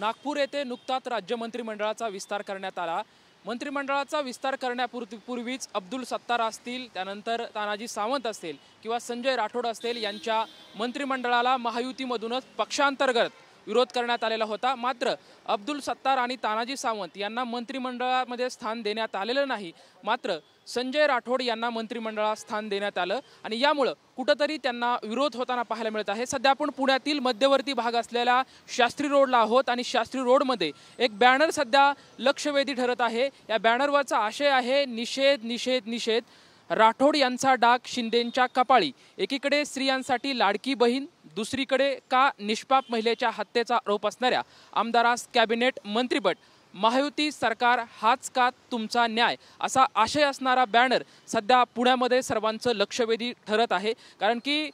नागपूर येथे नुकताच राज्य मंत्रिमंडळाचा विस्तार करण्यात आला। मंत्रिमंडळाचा विस्तार करण्यापूर्वीच अब्दुल सत्तार असतील, त्यानंतर तानाजी सावंत असतील किंवा संजय राठोड असतील यांच्या मंत्रिमंडळाला महायुतीमधूनच पक्षांतर्गत विरोध करण्यात आलेला होता। मात्र अब्दुल सत्तार आणि तानाजी सावंत यांना मंत्रिमंडळामध्ये स्थान देण्यात आलेलं नाही, मात्र संजय राठोड यांना मंत्रिमंडळात स्थान देण्यात आलं आणि यामुळे कुठेतरी त्यांना विरोध होताना पाहायला मिळत आहे। सध्या आपण पुण्यातील मध्यवर्ती भाग असलेल्या शास्त्री रोडला आहोत आणि शास्त्री रोडमध्ये एक बॅनर सध्या लक्षवेधी ठरत आहे। या बॅनरवरचा आशय आहे निषेध निषेध निषेध, राठोड यांचा डाग शिंदेंच्या कपाळी। एकीकडे स्त्रियांसाठी लाडकी बहीण, दुसरीकडे का निष्पाप महिलेच्या हत्येचा आरोप असणाऱ्या आमदारास कॅबिनेट मंत्रिपद, महायुती सरकार हाच का तुमचा न्याय, असा आशय असणारा बॅनर सध्या पुण्यामध्ये सर्वांचं लक्षवेधी ठरत आहे। कारण की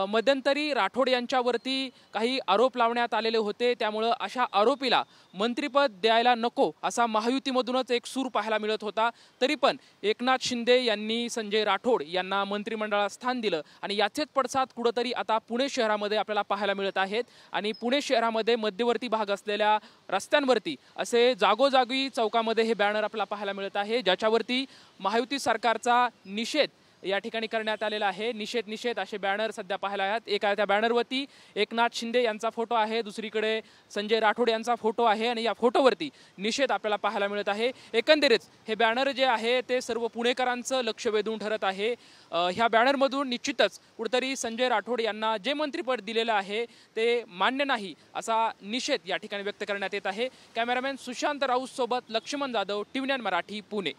मध्यंतरी राठोड यांच्यावरती काही आरोप लावण्यात आलेले होते, त्यामुळे अशा आरोपीला मंत्रिपद द्यायला नको असा महायुतीमधूनच एक सूर पाहायला मिळत होता। तरी पण एकनाथ शिंदे यांनी संजय राठोड यांना मंत्रिमंडळात स्थान दिलं आणि याचेच पडसाद कुठेतरी आता पुणे शहरामध्ये आपल्याला पाहायला मिळत आहेत। आणि पुणे शहरामध्ये मध्यवर्ती भाग असलेल्या रस्त्यांवरती असे जागोजागी चौकामध्ये हे बॅनर आपल्याला पाहायला मिळत आहे, ज्याच्यावरती महायुती सरकारचा निषेध या ठिकाणी करण्यात आलेला आहे। निषेध निषेध असे बॅनर सध्या पाहायला आहेत। एका त्या बॅनरवरती एकनाथ शिंदे यांचा फोटो आहे, दुसरीकडे संजय राठोड यांचा फोटो आहे आणि या फोटोवरती निषेध आपल्याला पाहायला मिळत आहे। एकंदरीत हे बॅनर जे आहे ते सर्व पुणेकरांचं लक्ष वेधून ठरत आहे। ह्या बॅनरमधून निश्चितच कुठेतरी संजय राठोड यांना जे मंत्रिपद दिलेलं आहे ते मान्य नाही असा निषेध या ठिकाणी व्यक्त करण्यात येत आहे। कॅमेरामॅन सुशांत राऊत सोबत लक्ष्मण जाधव, TV9 मराठी, पुणे।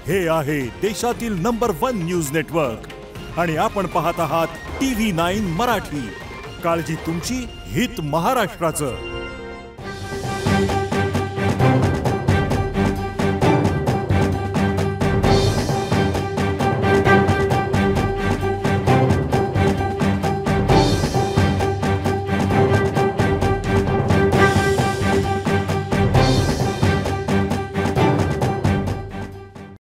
हे आहे देशातील नंबर 1 न्यूज नेटवर्क आणि आपण पाहत आहात TV9 मराठी। काळजी तुमची, हित महाराष्ट्राचं।